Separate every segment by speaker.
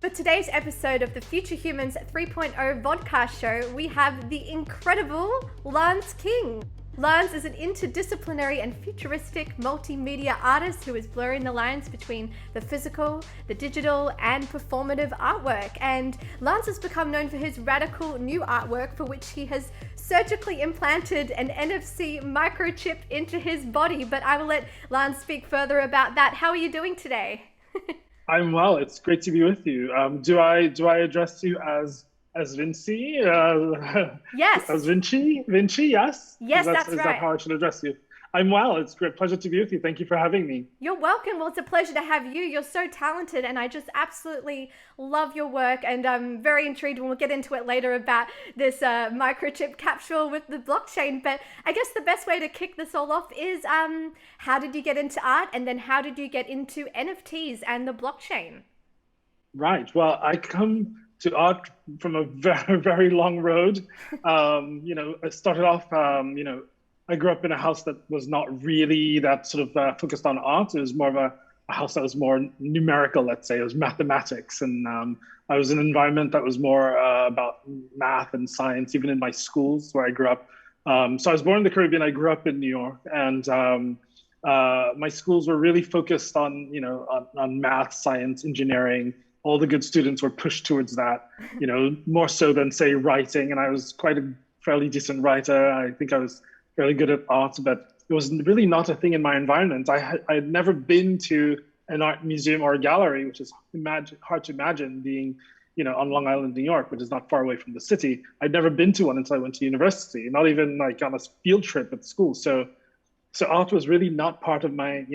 Speaker 1: For today's episode of the Future Humans 3.0 vodcast show, we have the incredible Lance King. Lance is an interdisciplinary and futuristic multimedia artist who is blurring the lines between the physical, the digital, and performative artwork. And Lance has become known for his radical new artwork, for which he has surgically implanted an NFC microchip into his body. But I will let Lance speak further about that. How are you doing today?
Speaker 2: I'm well. It's great to be with you. Do I address you as Vinci?
Speaker 1: Yes.
Speaker 2: As Vinci? Vinci, yes?
Speaker 1: Yes, that's right.
Speaker 2: Is that how I should address you? I'm well. It's a great pleasure to be with you. Thank you for having me.
Speaker 1: You're welcome. Well, it's a pleasure to have you. You're so talented, and I just absolutely love your work. And I'm very intrigued, and we'll get into it later, about this microchip capsule with the blockchain. But I guess the best way to kick this all off is how did you get into art, and then how did you get into NFTs and the blockchain?
Speaker 2: Right. Well, I come to art from a very, very long road. I started off, I grew up in a house that was not really that sort of focused on art. It was more of a house that was more numerical, let's say. It was mathematics. And I was in an environment that was more about math and science, even in my schools where I grew up. So I was born in the Caribbean. I grew up in New York. And my schools were really focused on, on math, science, engineering. All the good students were pushed towards that, more so than, say, writing. And I was quite a fairly decent writer. I think I was fairly good at art, but it was really not a thing in my environment. I had never been to an art museum or a gallery, which is hard to imagine being, on Long Island, New York, which is not far away from the city. I'd never been to one until I went to university, not even like on a field trip at school. So art was really not part of my,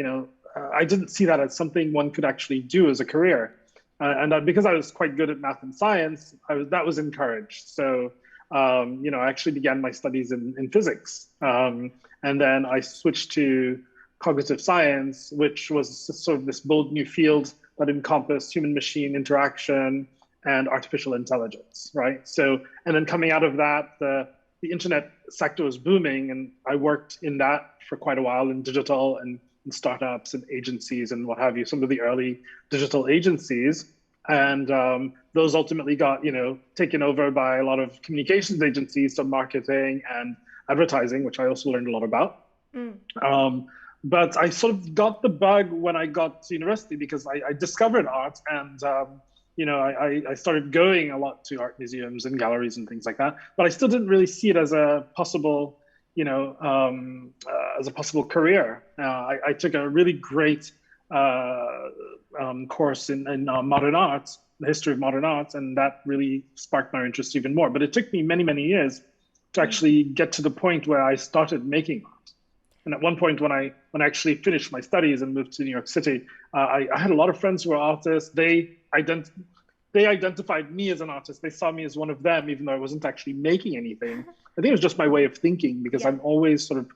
Speaker 2: I didn't see that as something one could actually do as a career. Because I was quite good at math and science, that was encouraged. So I actually began my studies in physics. And then I switched to cognitive science, which was sort of this bold new field that encompassed human-machine interaction and artificial intelligence, right? So, and then coming out of that, the internet sector was booming, and I worked in that for quite a while in digital and in startups and agencies and what have you, some of the early digital agencies. And those ultimately got, taken over by a lot of communications agencies, so marketing and advertising, which I also learned a lot about. But I sort of got the bug when I got to university because I discovered art, and I started going a lot to art museums and galleries and things like that. But I still didn't really see it as a possible, career. I took a really great course in modern arts, the history of modern arts, and that really sparked my interest even more. But it took me many, many years to actually get to the point where I started making art. And at one point, when I actually finished my studies and moved to New York City, I had a lot of friends who were artists. They identified me as an artist. They saw me as one of them, even though I wasn't actually making anything. I think it was just my way of thinking, because I'm always sort of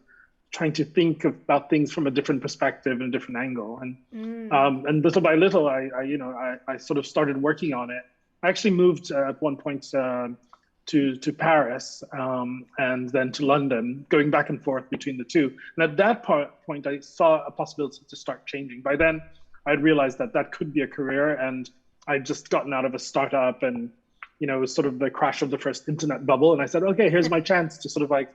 Speaker 2: trying to think about things from a different perspective and a different angle. And little by little, I sort of started working on it. I actually moved at one point to Paris and then to London, going back and forth between the two. And at that point, I saw a possibility to start changing. By then, I'd realized that could be a career, and I'd just gotten out of a startup, and it was sort of the crash of the first internet bubble. And I said, okay, here's my chance to sort of like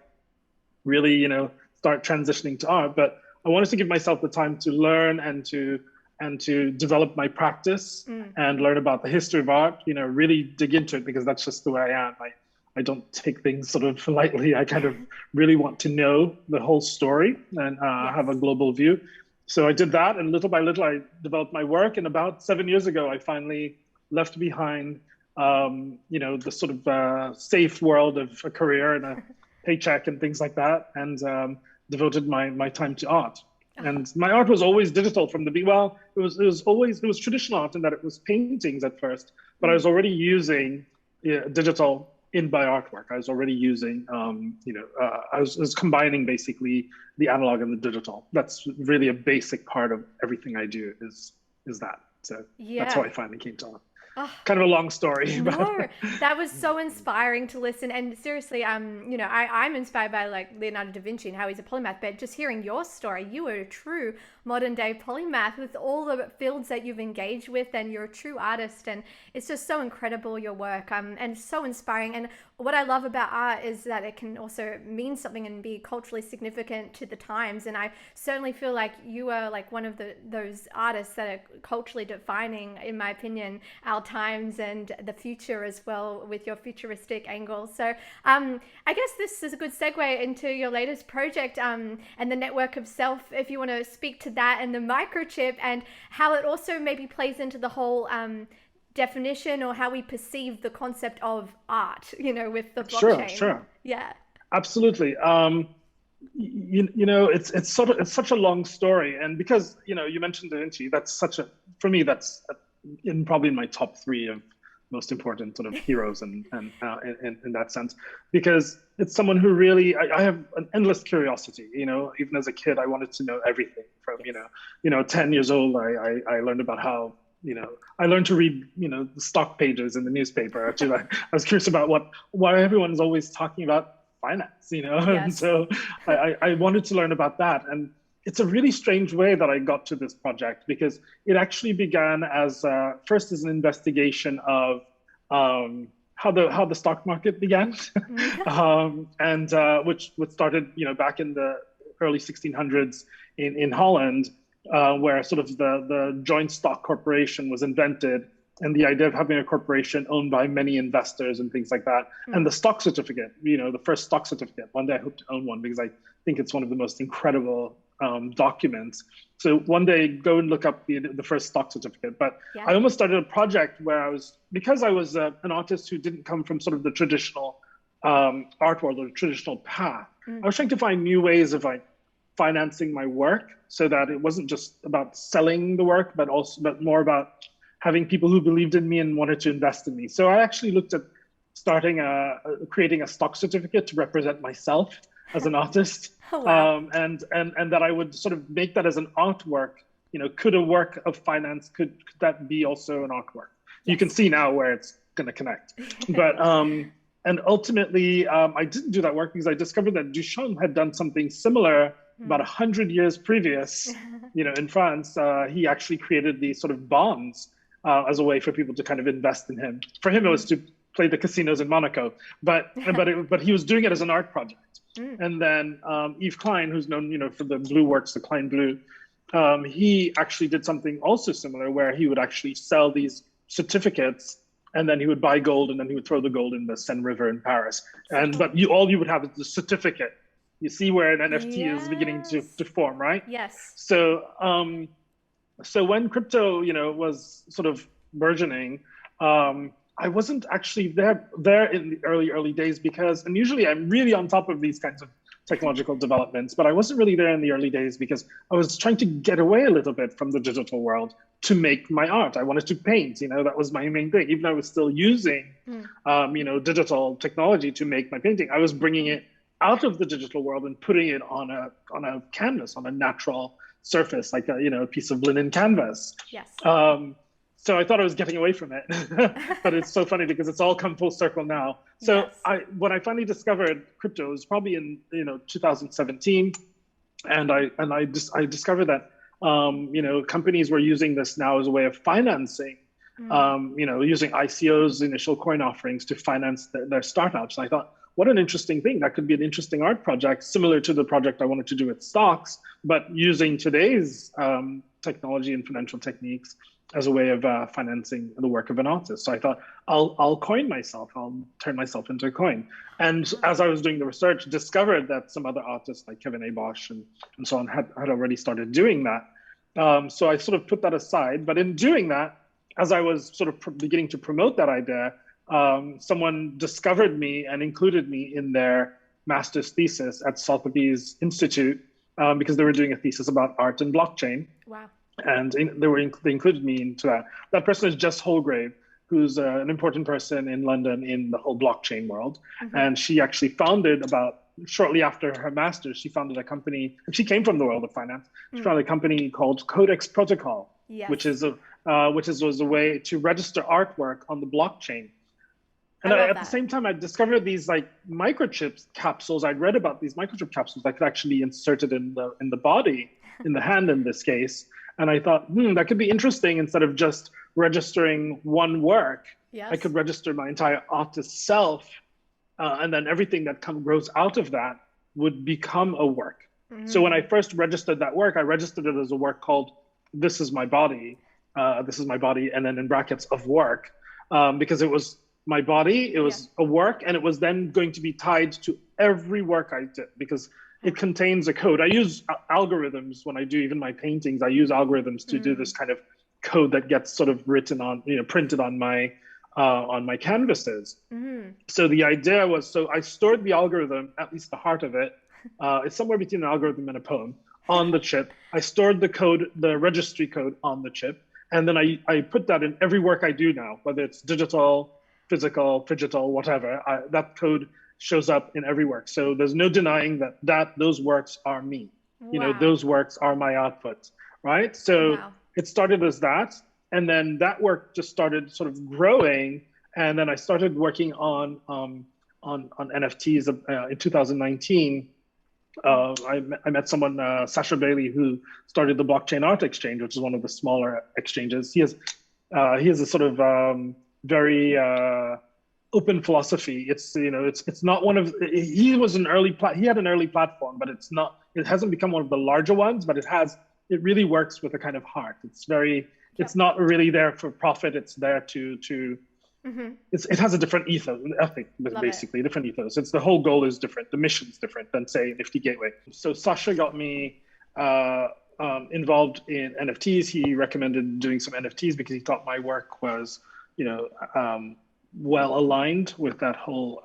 Speaker 2: really, start transitioning to art. But I wanted to give myself the time to learn and to develop my practice and learn about the history of art, really dig into it, because that's just the way I am. I don't take things sort of lightly. I kind of really want to know the whole story and have a global view. So I did that, and little by little, I developed my work. And about 7 years ago, I finally left behind, the sort of safe world of a career and a paycheck and things like that, and devoted my time to art. And my art was always digital from the beginning. Well, it was traditional art in that it was paintings at first, but I was already using digital in my artwork. I was already using, I was combining basically the analog and the digital. That's really a basic part of everything I do is that. So that's how I finally came to art. kind of a long story.
Speaker 1: No, that was so inspiring to listen. And seriously, I'm inspired by like Leonardo da Vinci and how he's a polymath. But just hearing your story, you are a true modern day polymath with all the fields that you've engaged with, and you're a true artist. And it's just so incredible, your work, and so inspiring. And what I love about art is that it can also mean something and be culturally significant to the times. And I certainly feel like you are like one of those artists that are culturally defining, in my opinion, our times and the future as well, with your futuristic angle. So I guess this is a good segue into your latest project, and the network of self, if you want to speak to that, and the microchip, and how it also maybe plays into the whole definition or how we perceive the concept of art, with the blockchain.
Speaker 2: Sure.
Speaker 1: Yeah.
Speaker 2: Absolutely. It's such a long story, and because you mentioned Da Vinci, for me that's probably in my top 3 of most important sort of heroes, and in that sense, because it's someone who really I have an endless curiosity. Even as a kid, I wanted to know everything. From 10 years old, I learned about how. I learned to read, the stock pages in the newspaper. Actually, I was curious about why everyone's always talking about finance,
Speaker 1: Yes.
Speaker 2: And so I wanted to learn about that. And it's a really strange way that I got to this project, because it actually began as first as an investigation of how the stock market began, and which started back in the early 1600s in Holland. Where sort of the joint stock corporation was invented, and the idea of having a corporation owned by many investors and things like that. And the stock certificate, the first stock certificate. One day I hope to own one, because I think it's one of the most incredible documents. So one day go and look up the first stock certificate. But yeah. I almost started a project where because I was an artist who didn't come from sort of the traditional art world or the traditional path, I was trying to find new ways of financing my work, so that it wasn't just about selling the work, but more about having people who believed in me and wanted to invest in me. So I actually looked at creating a stock certificate to represent myself as an artist.
Speaker 1: Oh, wow.
Speaker 2: And that I would sort of make that as an artwork. Could a work of finance, could that be also an artwork? Yes. You can see now where it's going to connect. But and ultimately, I didn't do that work because I discovered that Duchamp had done something similar about 100 years previous. In France, he actually created these sort of bonds as a way for people to kind of invest in him. For him, it was to play the casinos in Monaco, but he was doing it as an art project. And then Yves Klein, who's known for the blue works, the Klein Blue, he actually did something also similar, where he would actually sell these certificates, and then he would buy gold, and then he would throw the gold in the Seine River in Paris. But all you would have is the certificate. You see where an NFT is beginning to form, right?
Speaker 1: Yes.
Speaker 2: So when crypto, was sort of burgeoning, I wasn't actually there in the early days, and usually I'm really on top of these kinds of technological developments, but I wasn't really there in the early days because I was trying to get away a little bit from the digital world to make my art. I wanted to paint, that was my main thing. Even though I was still using, digital technology to make my painting, I was bringing it out of the digital world and putting it on a canvas, on a natural surface, like a piece of linen canvas.
Speaker 1: Yes.
Speaker 2: So I thought I was getting away from it, but it's so funny because it's all come full circle now. So yes. When I finally discovered crypto, it was probably in 2017, and I discovered that companies were using this now as a way of financing, using ICOs, initial coin offerings, to finance their startups. And I thought, what an interesting thing. That could be an interesting art project, similar to the project I wanted to do with stocks, but using today's technology and financial techniques as a way of financing the work of an artist. So I thought, I'll coin myself. I'll turn myself into a coin. And as I was doing the research, discovered that some other artists like Kevin A. Bosch and so on had already started doing that. So I sort of put that aside. But in doing that, as I was sort of beginning to promote that idea, someone discovered me and included me in their master's thesis at Sotheby's Institute, because they were doing a thesis about art and blockchain.
Speaker 1: Wow. And
Speaker 2: they included me into that. That person is Jess Holgrave, who's an important person in London in the whole blockchain world. Mm-hmm. And she actually shortly after her master's, she founded a company, and she came from the world of finance. She founded a company called Codex Protocol, yes. which is was a way to register artwork on the blockchain. And at the same time, I discovered these like microchips capsules. I'd read about these microchip capsules that could actually insert it in the body, in the hand in this case. And I thought, that could be interesting. Instead of just registering one work, I could register my entire artist self, and then everything that grows out of that would become a work. So when I first registered that work, I registered it as a work called "This is my body," and then in brackets of work, because it was my body, it was a work, and it was then going to be tied to every work I did because it contains a code. I use algorithms when I do even my paintings. I use algorithms to do this kind of code that gets sort of written on, printed on my canvases. So the idea was, so I stored the algorithm, at least the heart of it. It's somewhere between an algorithm and a poem on the chip. I stored the code, the registry code on the chip. And then I put that in every work I do now, whether it's digital, physical, phygital, whatever, that code shows up in every work. So there's no denying that those works are me. Those works are my output, right? So it started as that. And then that work just started sort of growing. And then I started working on NFTs in 2019. I met someone, Sasha Bailey, who started the Blockchain Art Exchange, which is one of the smaller exchanges. He has a sort of very open philosophy. It's not one of, he had an early platform, but it hasn't become one of the larger ones, but it really works with a kind of heart. It's not really there for profit. It's there to it has a different ethos, ethic, basically, different ethos. It's the whole goal is different. The mission's different than, say, Nifty Gateway. So Sasha got me involved in NFTs. He recommended doing some NFTs because he thought my work was, well aligned with that whole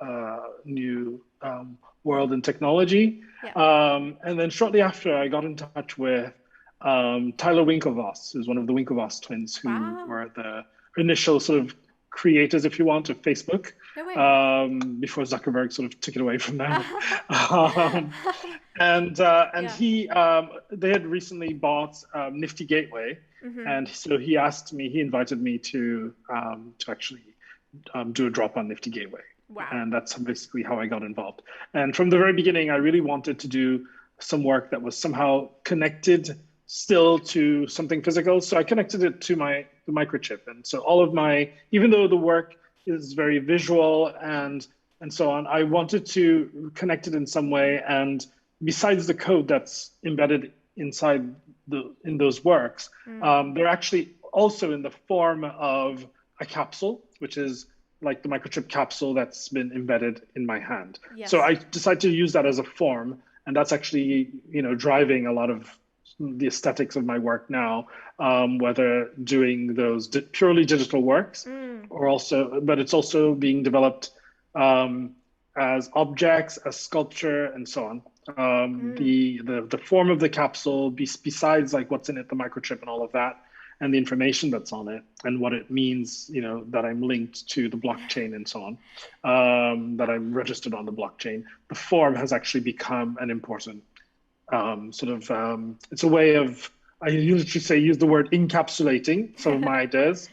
Speaker 2: new world in technology. And then shortly after, I got in touch with Tyler Winklevoss, who's one of the Winklevoss twins, who were the initial sort of creators, if you want, of Facebook, before Zuckerberg sort of took it away from them. They had recently bought Nifty Gateway, and so he invited me to actually do a drop on Nifty Gateway. And that's basically how I got involved. And from the very beginning, I really wanted to do some work that was somehow connected still to something physical. So I connected it to the microchip. And so all of even though the work is very visual and so on, I wanted to connect it in some way. And besides the code that's embedded inside in those works, they're actually also in the form of a capsule, which is like the microchip capsule that's been embedded in my hand. So I decided to use that as a form. And that's actually, driving a lot of the aesthetics of my work now, whether doing those purely digital works but it's also being developed as objects, as sculpture, and so on. The form of the capsule, besides like what's in it, the microchip and all of that, and the information that's on it, and what it means, that I'm linked to the blockchain and so on, that I'm registered on the blockchain. The form has actually become an important it's a way of, I usually use the word encapsulating some of my ideas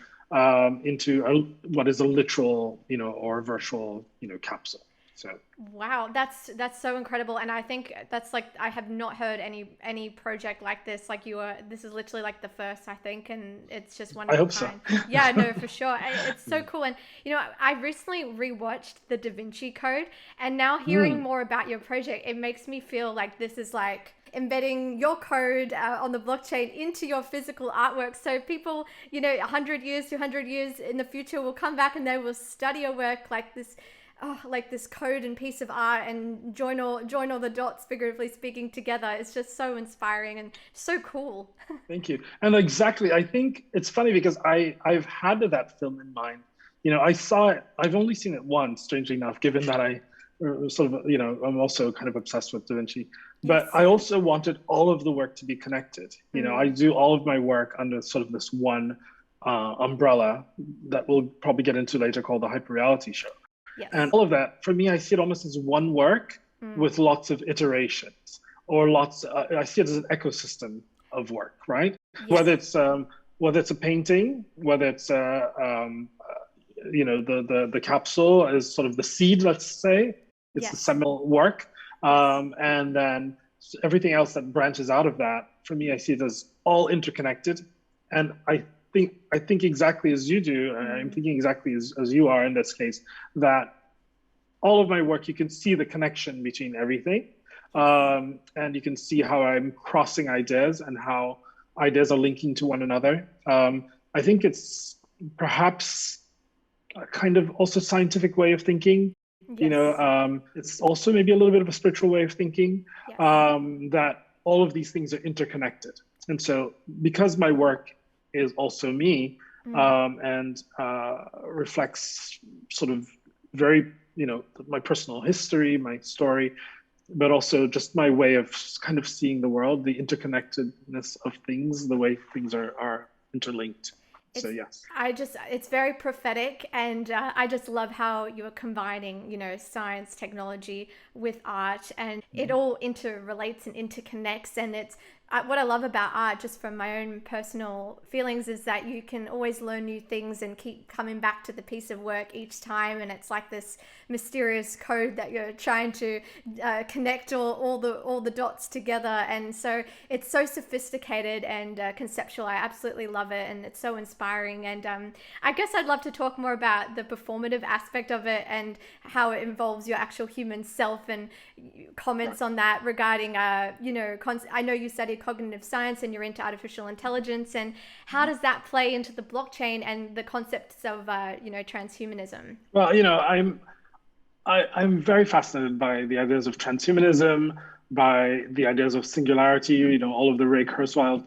Speaker 2: into what is a literal, or virtual, capsule. So
Speaker 1: wow, that's so incredible, and I think that's like, I have not heard any project like this. Like this is literally like the first, I think, and it's just one of a kind. So. Yeah, no, for sure. It's so cool, and I recently rewatched the Da Vinci Code, and now hearing more about your project, it makes me feel like this is like embedding your code on the blockchain into your physical artwork. So people, 100 years, 200 years in the future will come back and they will study your work like this. Like this code and piece of art, and join all the dots, figuratively speaking, together. It's just so inspiring and so cool.
Speaker 2: Thank you. And exactly, I think it's funny because I've had that film in mind. I saw it. I've only seen it once, strangely enough, given that I sort of, I'm also kind of obsessed with Da Vinci. But I also wanted all of the work to be connected. I do all of my work under sort of this one umbrella that we'll probably get into later, called the Hyperreality Show. Yes. And all of that, for me, I see it almost as one work with lots of iterations, or I see it as an ecosystem of work, right? Yes. Whether it's whether it's a painting, whether it's the capsule is sort of the seed, let's say, it's the seminal work, and then everything else that branches out of that. For me, I see it as all interconnected, and I think exactly as you do. I'm thinking exactly as you are in this case, that all of my work, you can see the connection between everything, and you can see how I'm crossing ideas and how ideas are linking to one another. I think it's perhaps a kind of also scientific way of thinking. It's also maybe a little bit of a spiritual way of thinking, that all of these things are interconnected. And so because my work is also me, and reflects sort of very, my personal history, my story, but also just my way of kind of seeing the world, the interconnectedness of things, the way things are interlinked. So yes,
Speaker 1: it's very prophetic, and I just love how you're combining, science, technology with art, and it all interrelates and interconnects. And it's what I love about art, just from my own personal feelings, is that you can always learn new things and keep coming back to the piece of work each time. And it's like this mysterious code that you're trying to connect all the dots together. And so it's so sophisticated and conceptual. I absolutely love it, and it's so inspiring. And I guess I'd love to talk more about the performative aspect of it and how it involves your actual human self, and comments on that regarding, I know you studied cognitive science and you're into artificial intelligence, and how does that play into the blockchain and the concepts of transhumanism?
Speaker 2: Well, I'm very fascinated by the ideas of transhumanism, by the ideas of singularity, all of the Ray Kurzweil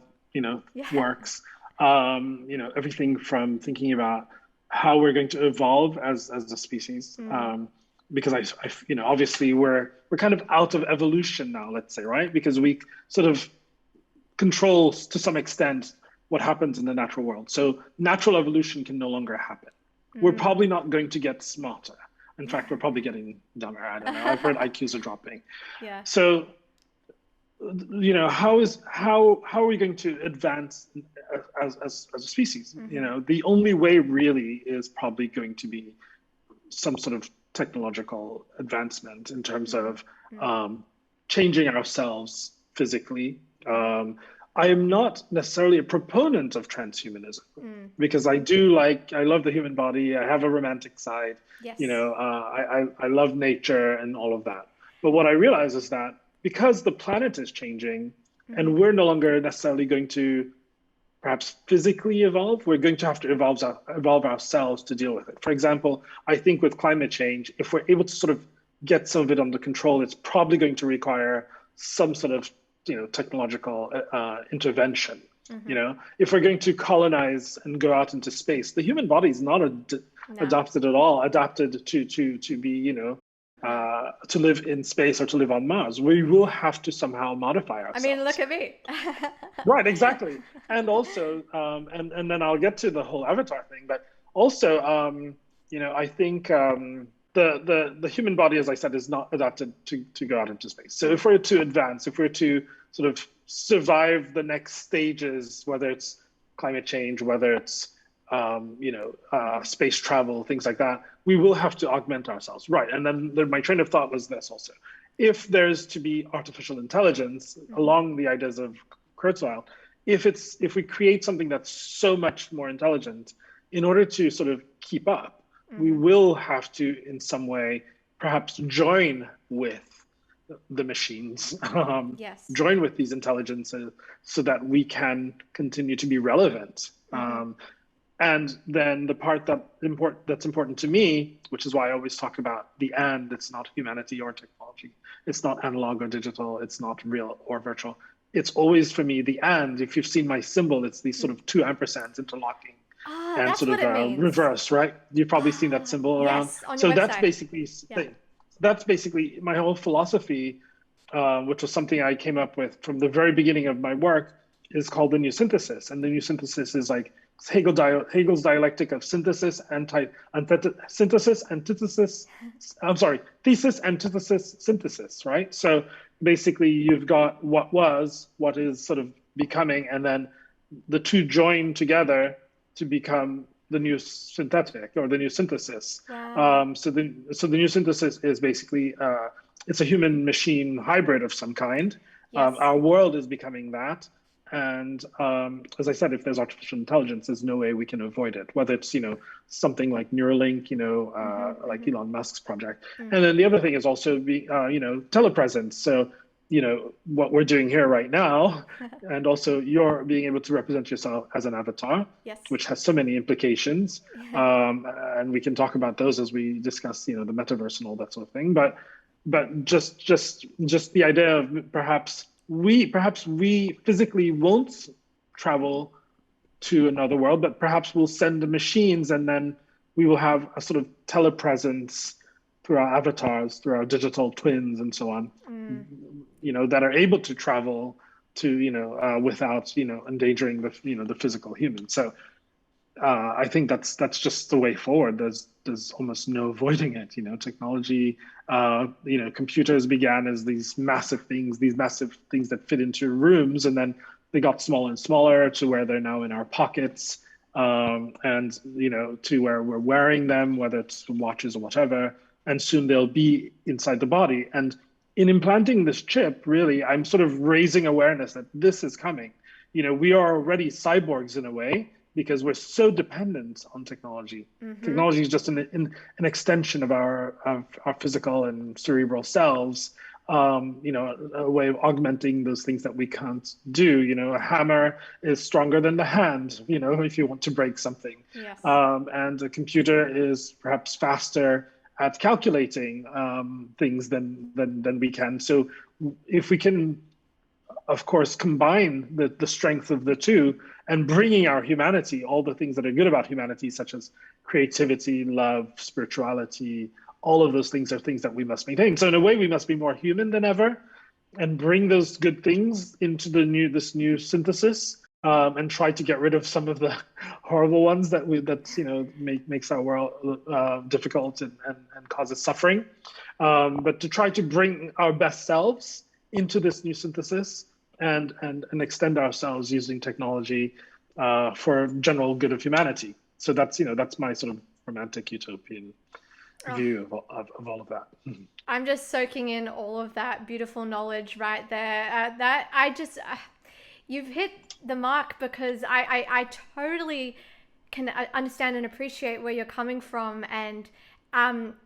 Speaker 2: works, everything from thinking about how we're going to evolve as a species, because I obviously we're kind of out of evolution now, let's say, right? Because we sort of controls to some extent what happens in the natural world. So natural evolution can no longer happen. We're probably not going to get smarter. In fact, we're probably getting dumber. I don't know. I've heard IQs are dropping.
Speaker 1: Yeah.
Speaker 2: So, how are we going to advance as a species? The only way really is probably going to be some sort of technological advancement in terms of changing ourselves physically. I am not necessarily a proponent of transhumanism, because I love the human body. I have a romantic side.
Speaker 1: Yes.
Speaker 2: I love nature and all of that. But what I realize is that because the planet is changing, and we're no longer necessarily going to perhaps physically evolve, we're going to have to evolve ourselves to deal with it. For example, I think with climate change, if we're able to sort of get some of it under control, it's probably going to require some sort of technological intervention. If we're going to colonize and go out into space, the human body is not adapted at all, adapted to be to live in space or to live on Mars. We will have to somehow modify ourselves.
Speaker 1: I mean, look at me.
Speaker 2: Right, exactly. And also, and then I'll get to the whole avatar thing, but also, I think the human body, as I said, is not adapted to go out into space. So if we're to advance, if we're to sort of survive the next stages, whether it's climate change, whether it's space travel, things like that, we will have to augment ourselves. Right. And then my train of thought was this also. If there's to be artificial intelligence along the ideas of Kurzweil, if we create something that's so much more intelligent, in order to sort of keep up, we will have to, in some way, perhaps join with the machines, join with these intelligences so that we can continue to be relevant. And then the part that's important to me, which is why I always talk about the and, it's not humanity or technology. It's not analog or digital. It's not real or virtual. It's always, for me, the and. If you've seen my symbol, it's these sort of two ampersands interlocking and sort of reverse, right? You've probably seen that symbol around.
Speaker 1: On
Speaker 2: so
Speaker 1: your
Speaker 2: that's
Speaker 1: website.
Speaker 2: That's basically my whole philosophy, which was something I came up with from the very beginning of my work, is called the new synthesis. And the new synthesis is like Hegel's dialectic of synthesis, thesis, antithesis, synthesis, right? So basically you've got what was, what is sort of becoming, and then the two join together to become the new synthetic or the new synthesis.
Speaker 1: Wow.
Speaker 2: So the new synthesis is basically it's a human machine hybrid of some kind.
Speaker 1: Yes.
Speaker 2: Our world is becoming that. And as I said, if there's artificial intelligence, there's no way we can avoid it. Whether it's something like Neuralink, like Elon Musk's project, and then the other thing is also telepresence. So what we're doing here right now, and also you're being able to represent yourself as an avatar,
Speaker 1: Yes.
Speaker 2: which has so many implications, and we can talk about those as we discuss the metaverse and all that sort of thing. But just the idea of perhaps we physically won't travel to another world, but perhaps we'll send the machines, and then we will have a sort of telepresence through our avatars, through our digital twins, and so on, that are able to travel to without endangering the physical human. So I think that's just the way forward. There's almost no avoiding it. Technology, computers began as these massive things that fit into rooms, and then they got smaller and smaller to where they're now in our pockets, and to where we're wearing them, whether it's watches or whatever, and soon they'll be inside the body. And in implanting this chip, really, I'm sort of raising awareness that this is coming. We are already cyborgs in a way, because we're so dependent on technology. Technology is just an extension of our physical and cerebral selves. A way of augmenting those things that we can't do. A hammer is stronger than the hand, if you want to break something.
Speaker 1: Yes.
Speaker 2: And a computer is perhaps faster at calculating things than we can. So if we can, of course, combine the strength of the two and bringing our humanity, all the things that are good about humanity, such as creativity, love, spirituality, all of those things are things that we must maintain. So in a way, we must be more human than ever and bring those good things into this new synthesis, and try to get rid of some of the horrible ones that makes our world difficult and causes suffering. But to try to bring our best selves into this new synthesis and extend ourselves using technology for general good of humanity. So that's my sort of romantic utopian view of all of that.
Speaker 1: I'm just soaking in all of that beautiful knowledge right there. You've hit the mark, because I totally can understand and appreciate where you're coming from, and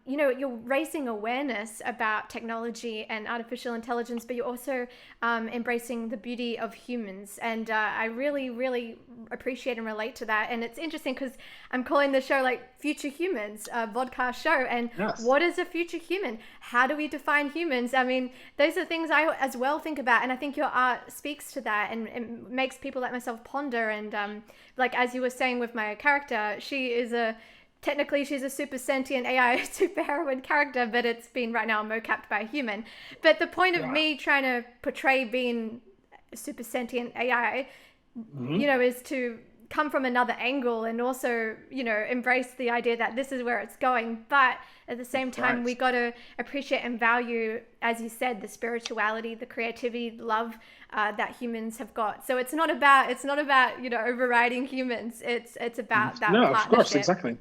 Speaker 1: you're raising awareness about technology and artificial intelligence, but you're also embracing the beauty of humans. And I really, really appreciate and relate to that. And it's interesting because I'm calling the show like Future Humans, a podcast show. And
Speaker 2: Yes.
Speaker 1: What is a future human? How do we define humans? I mean, those are things I as well think about. And I think your art speaks to that and makes people like myself ponder. And like, as you were saying with my character, technically, she's a super sentient AI superheroine character, but it's been right now mocapped by a human. But the point of me trying to portray being a super sentient AI, is to come from another angle and also, embrace the idea that this is where it's going. But at the same time, we got to appreciate and value, as you said, the spirituality, the creativity, the love that humans have got. So it's not about overriding humans. It's about that partnership.
Speaker 2: Of course, exactly.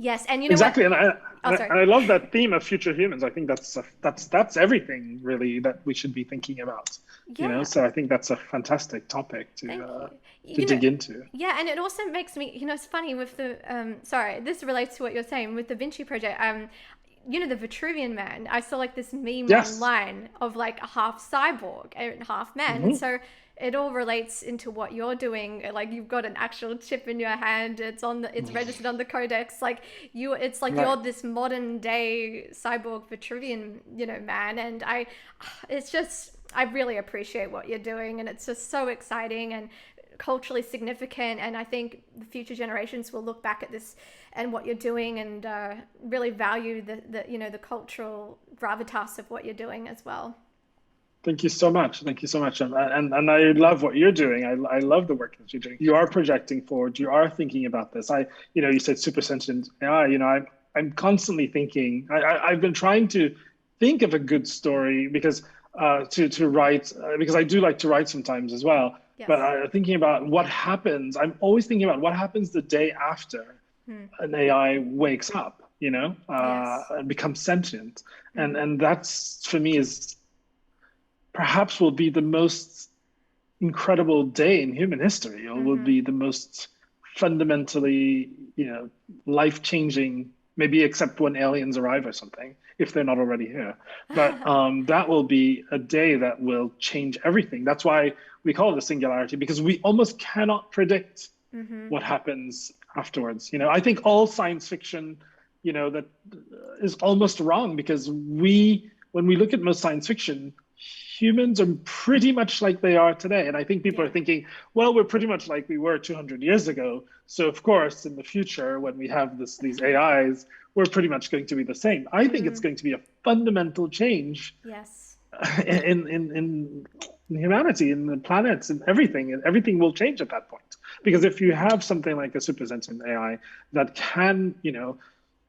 Speaker 1: Yes, and
Speaker 2: exactly,
Speaker 1: what?
Speaker 2: and I love that theme of future humans. I think that's everything really that we should be thinking about.
Speaker 1: Yeah.
Speaker 2: So I think that's a fantastic topic to dig into.
Speaker 1: Yeah, and it also makes me, it's funny with the this relates to what you're saying with the Vinci project. The Vitruvian Man. I saw like this meme online of like a half cyborg and half man, and so it all relates into what you're doing. Like you've got an actual chip in your hand. It's registered on the codex. Like you're this modern day cyborg Vitruvian, man. And I really appreciate what you're doing, and it's just so exciting and culturally significant. And I think the future generations will look back at this and what you're doing and really value the cultural gravitas of what you're doing as well.
Speaker 2: Thank you so much. And I love what you're doing. I love the work that you're doing. You are projecting forward. You are thinking about this. You said super sentient AI. I'm constantly thinking. I've been trying to think of a good story because to write, because I do like to write sometimes as well.
Speaker 1: Yes.
Speaker 2: but thinking about what happens, I'm always thinking about what happens the day after an AI wakes up,
Speaker 1: Yes.
Speaker 2: and becomes sentient. And that's, for me, is perhaps will be the most incredible day in human history, or will be the most fundamentally, life-changing, maybe except when aliens arrive or something, if they're not already here. But that will be a day that will change everything. That's why we call it a singularity, because we almost cannot predict what happens afterwards. I think all science fiction, that is almost wrong, because when we look at most science fiction, humans are pretty much like they are today. And I think people are thinking, well, we're pretty much like we were 200 years ago. So of course, in the future, when we have these AIs, we're pretty much going to be the same. I think it's going to be a fundamental change
Speaker 1: Yes.
Speaker 2: in humanity, in the planets, and everything. And everything will change at that point. Because if you have something like a super sentient AI that can,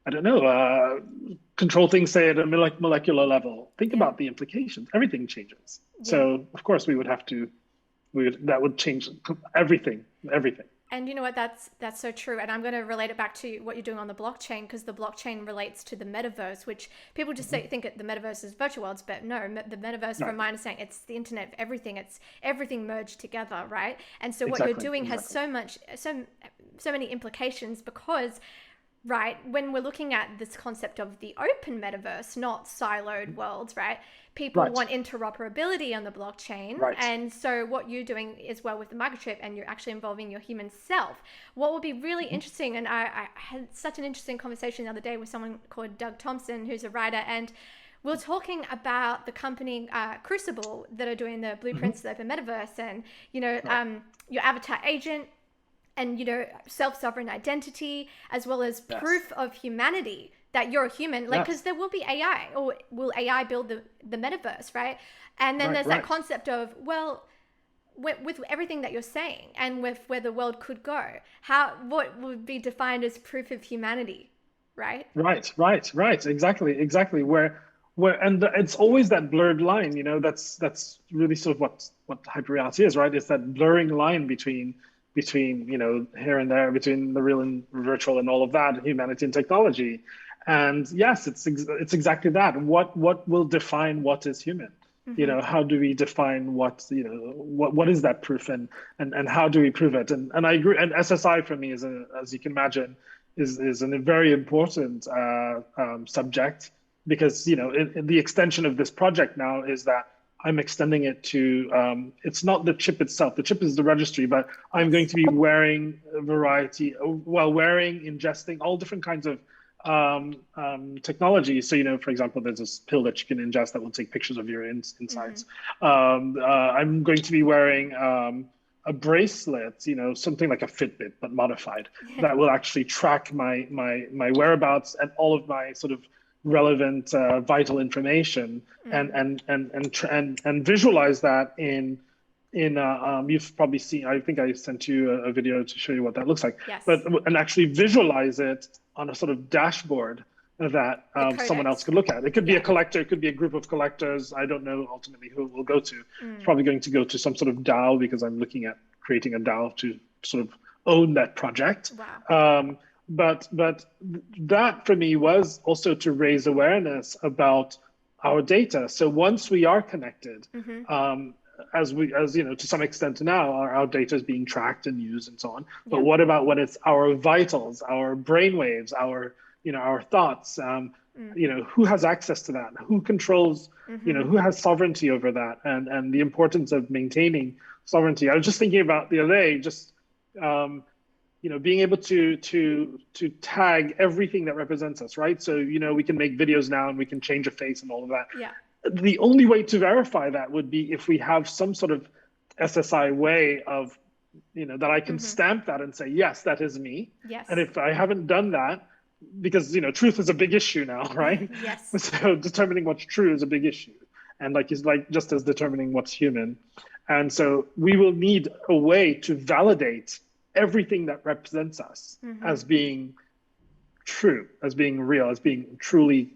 Speaker 2: I don't know, control things, say, at a molecular level. Think about the implications. Everything changes. So, of course, that would change everything.
Speaker 1: And you know what? That's so true. And I'm going to relate it back to what you're doing on the blockchain, because the blockchain relates to the metaverse, which people just think the metaverse is virtual worlds, but no, the metaverse, from my understanding, it's the internet of everything. It's everything merged together, right? And so what you're doing has so many implications, because right, when we're looking at this concept of the open metaverse, not siloed worlds, right? People want interoperability on the blockchain. And so what you're doing is, well, with the microchip, and you're actually involving your human self. What would be really interesting, and I had such an interesting conversation the other day with someone called Doug Thompson, who's a writer, and we're talking about the company Crucible that are doing the blueprints of the open metaverse, and, your avatar agent, and self-sovereign identity, as well as proof of humanity that you're a human, like, because there will be AI, or will AI build the metaverse, right? And then there's that concept of, well, with everything that you're saying, and with where the world could go, what would be defined as proof of humanity, right?
Speaker 2: Right. Exactly. Where and it's always that blurred line, that's really sort of what hyperreality is, right? It's that blurring line between here and there, between the real and virtual, and all of that, humanity and technology. And yes, it's exactly that. What will define what is human? How do we define what is that proof, and how do we prove it? And I agree. And SSI, for me, as you can imagine, is a very important subject, because the extension of this project now is that I'm extending it to, it's not the chip itself. The chip is the registry, but I'm going to be wearing a variety, ingesting all different kinds of technology. So, for example, there's this pill that you can ingest that will take pictures of your insides. I'm going to be wearing a bracelet, something like a Fitbit, but modified, that will actually track my whereabouts and all of my sort of relevant vital information, and visualize that in you've probably seen, I think I sent you a video to show you what that looks like. And actually visualize it on a sort of dashboard that someone else could look at. It could be a collector, it could be a group of collectors. I don't know ultimately who it will go to. It's probably going to go to some sort of DAO, because I'm looking at creating a DAO to sort of own that project. But that, for me, was also to raise awareness about our data. So once we are connected, as to some extent now, our data is being tracked and used and so on. But what about when it's our vitals, our brainwaves, our thoughts? Who has access to that? Who controls? Who has sovereignty over that? And the importance of maintaining sovereignty. I was just thinking about the other day, being able to tag everything that represents us, right? So, we can make videos now, and we can change a face and all of that. The only way to verify that would be if we have some sort of SSI way of, that I can stamp that and say, yes, that is me. And if I haven't done that, because, truth is a big issue now, right? So determining what's true is a big issue. And just as determining what's human. And so we will need a way to validate everything that represents us as being true, as being real, as being truly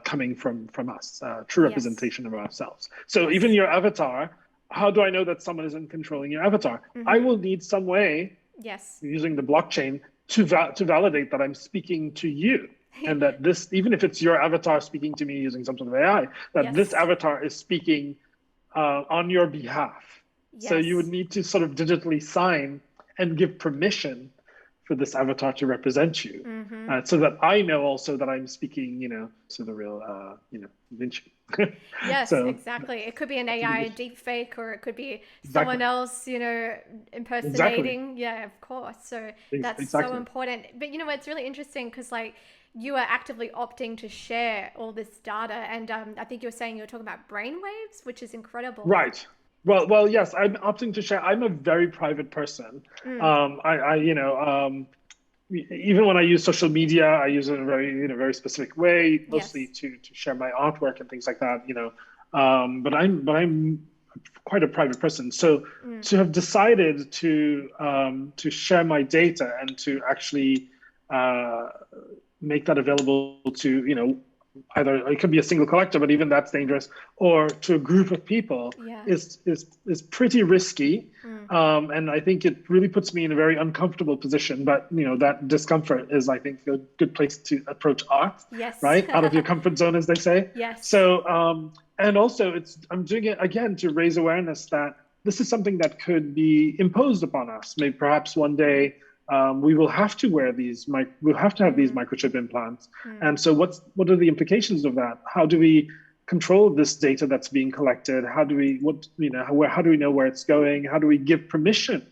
Speaker 2: coming from us, true representation of ourselves. So even your avatar, how do I know that someone isn't controlling your avatar? I will need some way,
Speaker 1: Yes.
Speaker 2: using the blockchain, to validate that I'm speaking to you. And that this, even if it's your avatar speaking to me using some sort of AI, that this avatar is speaking on your behalf.
Speaker 1: Yes.
Speaker 2: So you would need to sort of digitally sign and give permission for this avatar to represent you, so that I know also that I'm speaking, to the real, Vinci.
Speaker 1: Yes,
Speaker 2: So,
Speaker 1: exactly. It could be an AI deep fake, or it could be
Speaker 2: Exactly.
Speaker 1: someone else, impersonating.
Speaker 2: Exactly.
Speaker 1: Yeah, of course. So that's
Speaker 2: Exactly.
Speaker 1: so important. But it's really interesting because like you are actively opting to share all this data, and I think you were saying you were talking about brainwaves, which is incredible.
Speaker 2: Right. Well, yes, I'm opting to share. I'm a very private person. Even when I use social media, I use it in a very specific way, mostly to share my artwork and things like that. But I'm quite a private person. So to have decided to share my data and to actually make that available to either it could be a single collector, but even that's dangerous, or to a group of people is pretty risky. And I think it really puts me in a very uncomfortable position. But that discomfort is, I think, a good place to approach art.
Speaker 1: Yes.
Speaker 2: Right? Out of your comfort zone, as they say.
Speaker 1: Yes.
Speaker 2: So and also I'm doing it again to raise awareness that this is something that could be imposed upon us. Maybe perhaps one day we will have to wear these, we'll have to have these microchip implants. And so what are the implications of that? How do we control this data that's being collected? How do we, how do we know where it's going? How do we give permission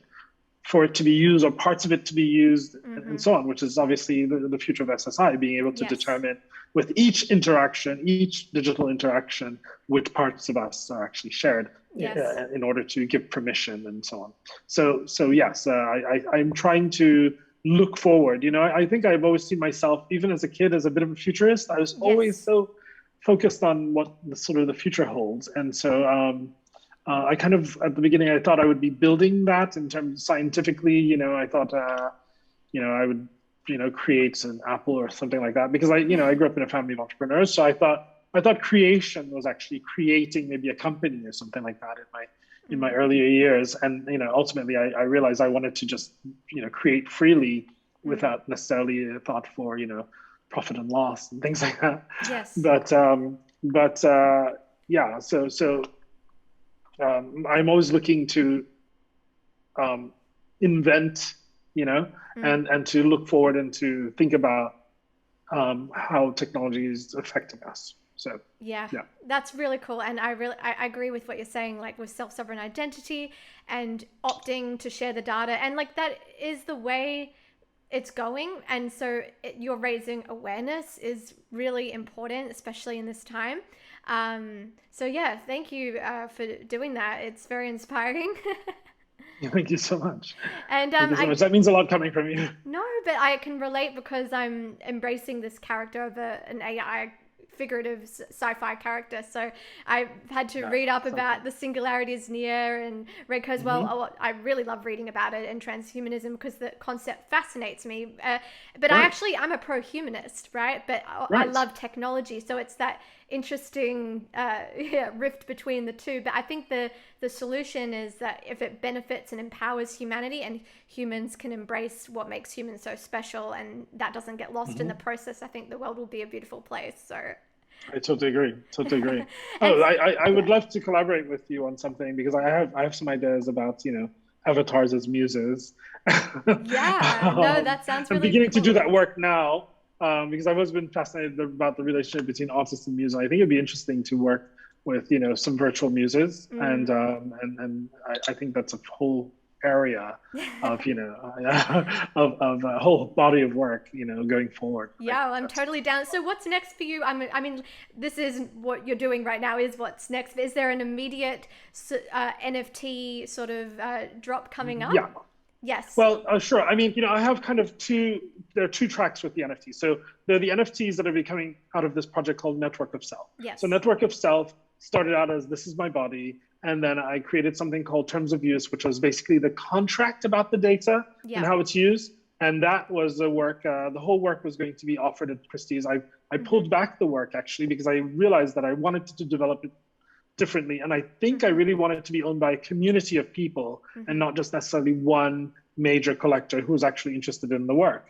Speaker 2: for it to be used, or parts of it to be used, and so on, which is obviously the future of SSI, being able to determine with each digital interaction, which parts of us are actually shared in order to give permission and so on. So yes, I'm trying to look forward. I think I've always seen myself, even as a kid, as a bit of a futurist. I was always so focused on what the future holds. And so I kind of, at the beginning, I thought I would be building that in terms scientifically. I thought, I would, create an Apple or something like that, because I grew up in a family of entrepreneurs. So I thought creation was actually creating maybe a company or something like that in my earlier years. And, ultimately I realized I wanted to just, create freely without necessarily a thought for, profit and loss and things like that.
Speaker 1: Yes.
Speaker 2: But yeah, so I'm always looking to invent, and to look forward and to think about how technology is affecting us. So
Speaker 1: yeah, that's really cool. And I agree with what you're saying, like with self-sovereign identity and opting to share the data, and like that is the way it's going. And so you're raising awareness is really important, especially in this time. So yeah, thank you for doing that. It's very inspiring.
Speaker 2: Thank you so much.
Speaker 1: And
Speaker 2: Thank you so much. That means a lot coming from you.
Speaker 1: No, but I can relate because I'm embracing this character of an AI figurative sci-fi character. So I've had to read up about the singularity is near, and read Kurzweil. I really love reading about it and transhumanism because the concept fascinates me. But I'm a pro-humanist, right? But I love technology. So it's that interesting rift between the two. But I think the solution is that if it benefits and empowers humanity, and humans can embrace what makes humans so special, and that doesn't get lost in the process, I think the world will be a beautiful place. So
Speaker 2: I totally agree. I would love to collaborate with you on something, because I have some ideas about avatars as muses.
Speaker 1: Yeah, no, that sounds really
Speaker 2: I'm beginning
Speaker 1: cool.
Speaker 2: to do that work now, because I've always been fascinated about the relationship between artists and muse. I think it'd be interesting to work with some virtual muses, and I think that's a whole area of of a whole body of work going forward.
Speaker 1: Yeah, well, I'm totally down. So what's next for you? I mean, this isn't what you're doing right now, is what's next. Is there an immediate NFT sort of drop coming up?
Speaker 2: Yeah.
Speaker 1: Yes.
Speaker 2: Well, sure. I mean, I have kind of there are two tracks with the NFTs. So there are the NFTs that are becoming out of this project called Network of Self.
Speaker 1: Yes.
Speaker 2: So Network of Self started out as this is my body. And then I created something called Terms of Use, which was basically the contract about the data and how it's used. And that was the work, the whole work was going to be offered at Christie's. I pulled back the work actually, because I realized that I wanted to develop it differently. And I think I really want it to be owned by a community of people and not just necessarily one major collector who's actually interested in the work.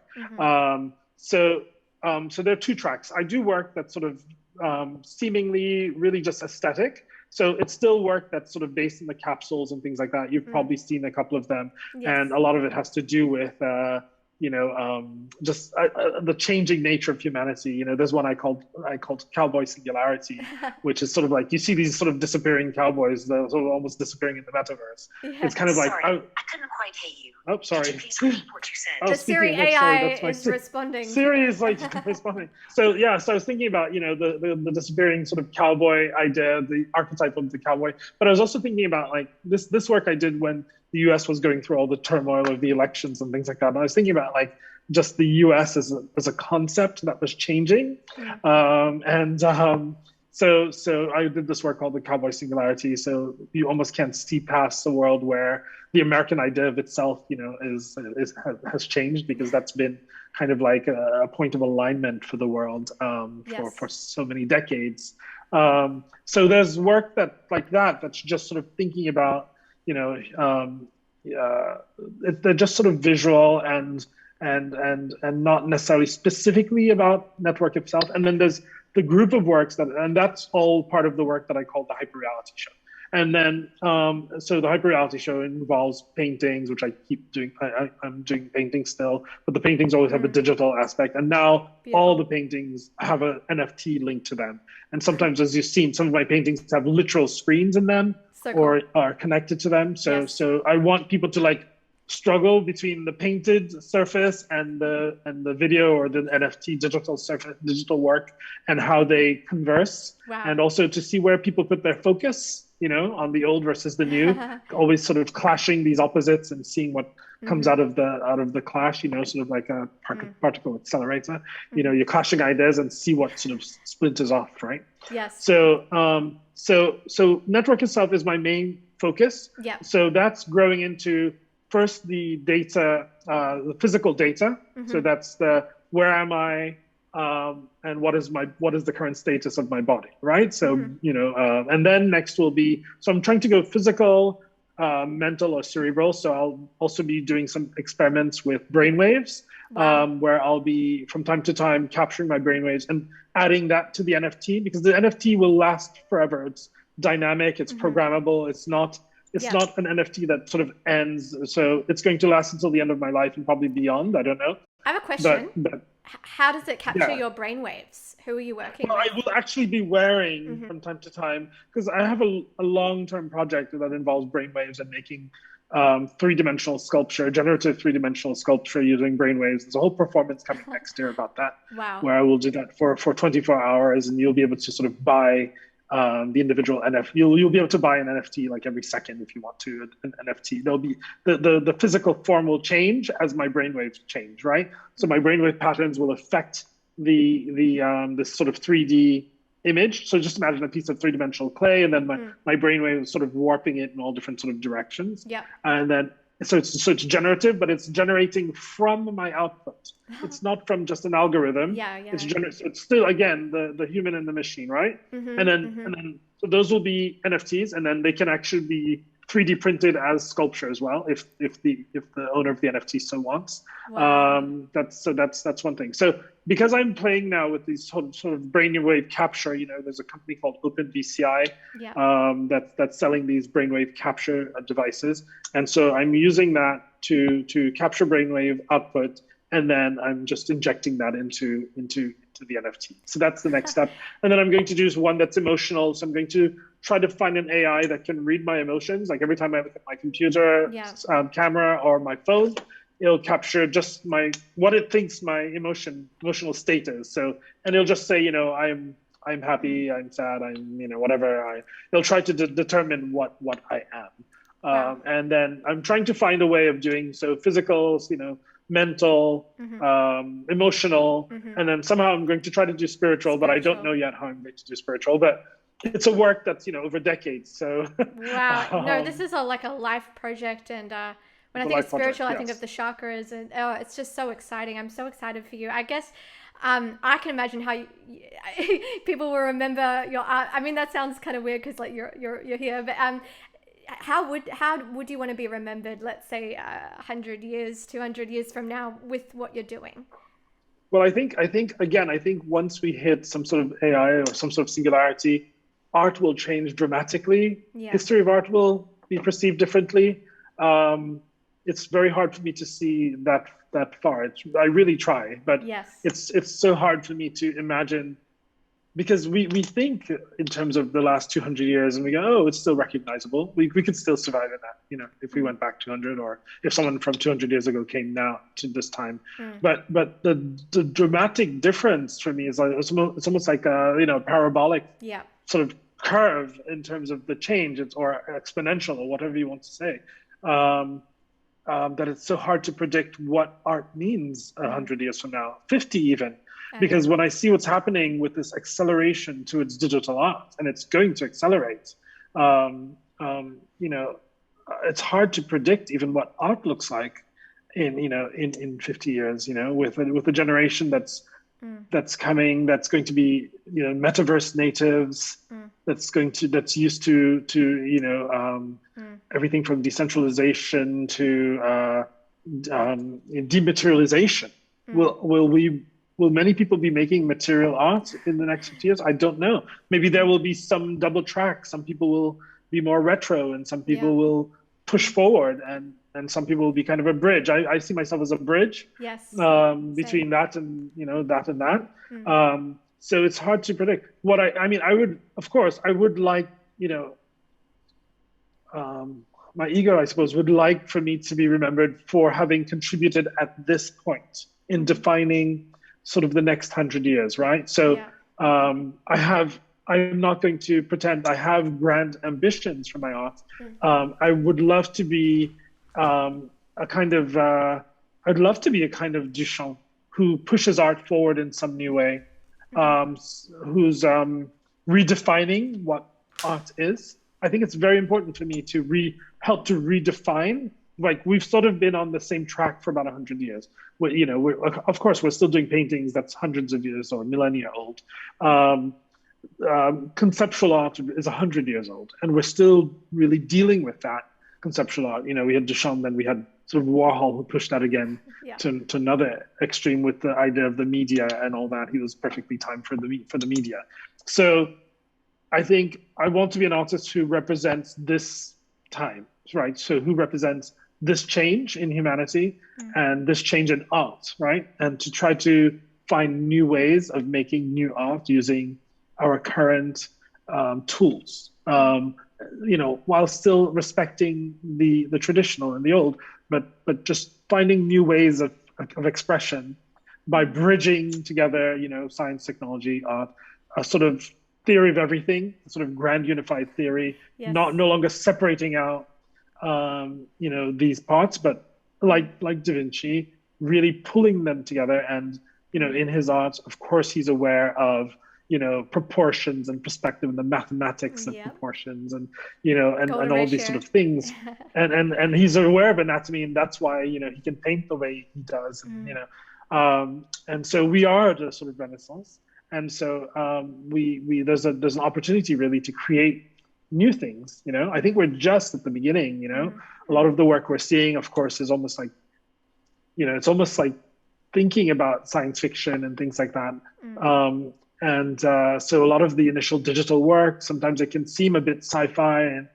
Speaker 2: So there are two tracks. I do work that's sort of seemingly really just aesthetic. So it's still work that's sort of based in the capsules and things like that. You've probably seen a couple of them.
Speaker 1: Yes.
Speaker 2: And a lot of it has to do with just the changing nature of humanity. You know, there's one I called Cowboy Singularity, which is sort of like you see these sort of disappearing cowboys, they're sort of almost disappearing in the metaverse. It's kind of like,
Speaker 3: sorry, I couldn't quite hear you.
Speaker 2: Oh, sorry.
Speaker 3: Could you please repeat what you said?
Speaker 1: The Siri AI is responding.
Speaker 2: Siri is like responding. So yeah, so I was thinking about, you know, the disappearing sort of cowboy idea, the archetype of the cowboy. But I was also thinking about like this work I did when the US was going through all the turmoil of the elections and things like that. And I was thinking about like just the US as a concept that was changing. So I did this work called the Cowboy Singularity. So you almost can't see past the world where the American idea of itself, you know, has changed, because that's been kind of like a point of alignment for the world for so many decades. So there's work that's just sort of thinking about, you know, they're just sort of visual and not necessarily specifically about network itself. And then there's the group of works and that's all part of the work that I call the hyperreality show. And then, so the hyperreality show involves paintings, which I keep doing. I'm doing paintings still, but the paintings always have a digital aspect. And now all the paintings have an NFT linked to them. And sometimes, as you've seen, some of my paintings have literal screens in them or are connected to them. So I want people to like struggle between the painted surface and the video or the NFT digital work, and how they converse. And also to see where people put their focus, you know, on the old versus the new, always sort of clashing these opposites and seeing what comes out of the clash, you know, sort of like a particle accelerator. You know, you're clashing ideas and see what sort of splinters off, right?
Speaker 1: Yes.
Speaker 2: So network itself is my main focus.
Speaker 1: Yeah.
Speaker 2: So that's growing into first the data, the physical data. So that's where am I, and what is the current status of my body, right? So you know, and then next will be, so I'm trying to go physical, mental, or cerebral. So I'll also be doing some experiments with brainwaves, where I'll be from time to time capturing my brainwaves and adding that to the NFT, because the NFT will last forever. It's dynamic, it's programmable, it's not an NFT that sort of ends. So it's going to last until the end of my life and probably beyond. I don't know.
Speaker 1: I have a question.
Speaker 2: But
Speaker 1: how does it capture your brainwaves? Who are you working with?
Speaker 2: I will actually be wearing from time to time, because I have a long-term project that involves brainwaves and making three-dimensional sculpture, generative three-dimensional sculpture using brainwaves. There's a whole performance coming next year about that, where I will do that for 24 hours, and you'll be able to sort of buy the individual NFT. You'll be able to buy an NFT like every second if you want to. An NFT. There'll be the physical form will change as my brainwaves change, right? So my brainwave patterns will affect this sort of 3D image. So just imagine a piece of three-dimensional clay, and then my brainwave is sort of warping it in all different sort of directions.
Speaker 1: Yeah.
Speaker 2: And then so it's generative, but it's generating from my output. It's not from just an algorithm. It's so it's still, again, the human and the machine, right? And then so those will be NFTs, and then they can actually be 3D printed as sculpture as well, if the owner of the NFT so wants. That's one thing. So because I'm playing now with these sort of brainwave capture, you know, there's a company called VNCCII that's selling these brainwave capture devices, and so I'm using that to capture brainwave output, and then I'm just injecting that into the NFT. So that's the next step. And then I'm going to do one that's emotional. So I'm going to try to find an AI that can read my emotions. Like every time I look at my computer, camera, or my phone, it'll capture just what it thinks my emotional state is. So, and it'll just say, you know, I'm happy, I'm sad, I'm, you know, whatever. It'll try to determine what I am. And then I'm trying to find a way of doing so physical, you know, mental, emotional, and then somehow I'm going to try to do spiritual, but I don't know yet how I'm going to do spiritual. But it's a work that's, you know, over decades. So
Speaker 1: wow, no, this is like a life project, and when I think of spiritual, I think of the chakras, and it's just so exciting. I'm so excited for you. I guess I can imagine how people will remember your art. I mean, that sounds kind of weird because like you're here, but how would you want to be remembered? Let's say 100 years, 200 years from now, with what you're doing.
Speaker 2: Well, I think once we hit some sort of AI or some sort of singularity, art will change dramatically.
Speaker 1: Yeah.
Speaker 2: History of art will be perceived differently. It's very hard for me to see that far. I really try, but
Speaker 1: yes,
Speaker 2: it's so hard for me to imagine, because we think in terms of the last 200 years and we go, oh, it's still recognizable. We could still survive in that, you know, if we went back 200, or if someone from 200 years ago came now to this time. But the dramatic difference for me is like, it's almost like a, you know, parabolic sort of curve in terms of the change, or exponential, or whatever you want to say. That it's so hard to predict what art means 100 years from now, 50 even. Because when I see what's happening with this acceleration towards digital art, and it's going to accelerate, you know, it's hard to predict even what art looks like in 50 years, you know, with a generation that's coming, that's going to be, you know, metaverse natives, that's used to you know, everything from decentralization to dematerialization. Will many people be making material art in the next 50 years? I don't know. Maybe there will be some double track. Some people will be more retro, and some people will push forward, and some people will be kind of a bridge. I see myself as a bridge between that and, you know, that and that. So it's hard to predict. What I mean, I would like, you know, my ego, I suppose, would like for me to be remembered for having contributed at this point in defining sort of the next 100 years, right? So I'm not going to pretend I have grand ambitions for my art. I would love to be a kind of Duchamp who pushes art forward in some new way, who's redefining what art is. I think it's very important for me to help to redefine. Like, we've sort of been on the same track for about 100 years. You know, of course, we're still doing paintings that's hundreds of years or millennia old. Conceptual art is 100 years old, and we're still really dealing with that conceptual art. You know, we had Duchamp, then we had sort of Warhol, who pushed that again to another extreme with the idea of the media and all that. He was perfectly timed for the media. So I think I want to be an artist who represents this time, right? So who represents this change in humanity and this change in art, right? And to try to find new ways of making new art using our current tools, you know, while still respecting the traditional and the old, but just finding new ways of expression by bridging together, you know, science, technology, art, a sort of theory of everything, a sort of grand unified theory, no longer separating out you know, these parts, but like Da Vinci, really pulling them together. And, you know, in his art, of course, he's aware of, you know, proportions and perspective and the mathematics of proportions, and, you know, and all these sort of things. and he's aware of anatomy, and that's why, you know, he can paint the way he does, and, you know, and so we are at a sort of renaissance. And so there's an opportunity really to create new things, you know. I think we're just at the beginning, you know. A lot of the work we're seeing, of course, is almost like, you know, it's almost like thinking about science fiction and things like that. So a lot of the initial digital work, sometimes it can seem a bit sci-fi and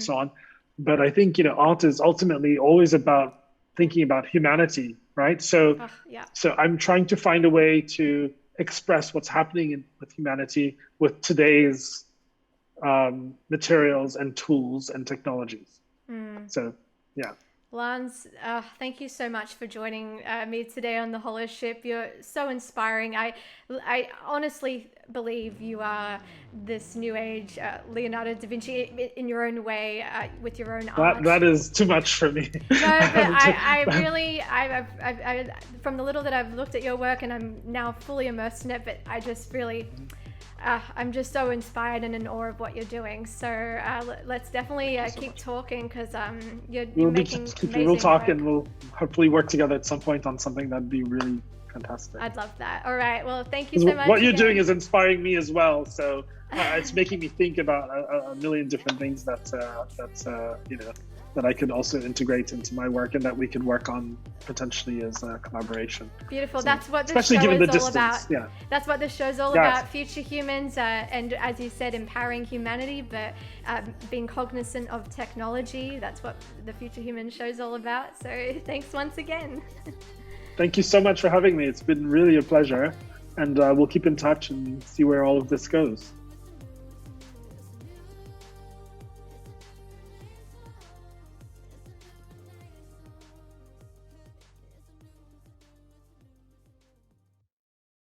Speaker 2: so on. But I think, you know, art is ultimately always about thinking about humanity, right? So I'm trying to find a way to express what's happening with humanity with today's materials and tools and technologies. So, yeah.
Speaker 1: Lance, thank you so much for joining me today on the Holoship. You're so inspiring. I honestly believe you are this new age Leonardo da Vinci in your own way, with your own art.
Speaker 2: That is too much for me.
Speaker 1: No, but I really, from the little that I've looked at your work, and I'm now fully immersed in it, but I just really... I'm just so inspired and in awe of what you're doing. So let's definitely keep talking, because you're making amazing
Speaker 2: We'll talk
Speaker 1: work.
Speaker 2: And we'll hopefully work together at some point on something that'd be really fantastic.
Speaker 1: I'd love that. All right. Well, thank you so much.
Speaker 2: What you're doing is inspiring me as well. So it's making me think about a million different things that I could also integrate into my work, and that we could work on potentially as a collaboration.
Speaker 1: Beautiful.
Speaker 2: So,
Speaker 1: That's what the
Speaker 2: especially
Speaker 1: show
Speaker 2: given
Speaker 1: is
Speaker 2: the
Speaker 1: all
Speaker 2: distance.
Speaker 1: about.
Speaker 2: Yeah.
Speaker 1: That's what the show's all
Speaker 2: Yes.
Speaker 1: about. Future humans, and as you said, empowering humanity, but being cognizant of technology. That's what the Future Human show's all about. So thanks once again.
Speaker 2: Thank you so much for having me. It's been really a pleasure, and we'll keep in touch and see where all of this goes.